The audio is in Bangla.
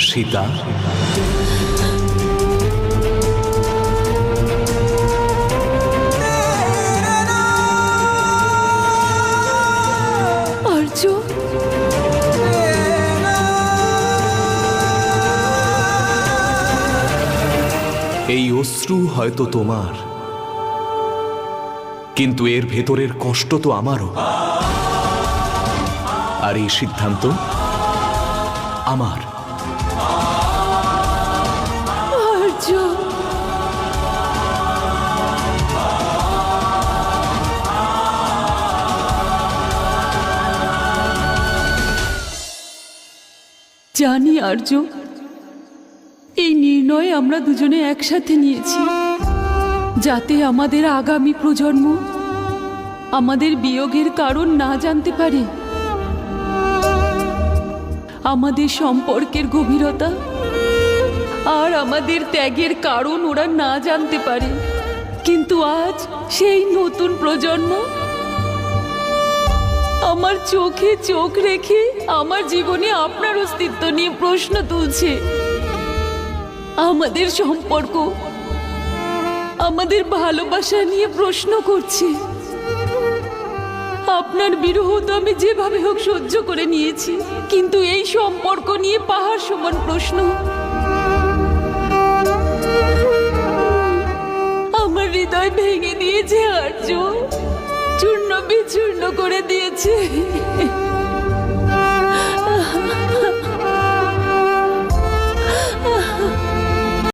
সীতা, আর্য, এই অশ্রু হয়তো তোমার, কিন্তু এর ভেতরের কষ্ট তো আমারও। আর এই সিদ্ধান্ত আমার। আর্য, জানি আর্য, এই নির্ণয় আমরা দুজনে একসাথে নিয়েছি, যাতে আমাদের আগামী প্রজন্ম আমাদের বিয়োগের কারণ না জানতে পারে, আমাদের সম্পর্কের গভীরতা আর আমাদের ত্যাগের কারণ ওরা না জানতে পারে। কিন্তু আজ সেই নতুন প্রজন্ম আমার চোখে চোখ রেখে আমার জীবনে আপনার অস্তিত্ব নিয়ে প্রশ্ন তুলছে। আমাদের সম্পর্ক, আমাদের ভালোবাসা নিয়ে প্রশ্ন করছে। আপনার বিরহ তো আমি যেভাবে হোক সহ্য করে নিয়েছি, কিন্তু এই সম্পর্ক নিয়ে পাহাড় সমান প্রশ্ন। আমার হৃদয় ভেঙে দিয়েছে আর্য, চূর্ণ বিচূর্ণ করে দিয়েছে।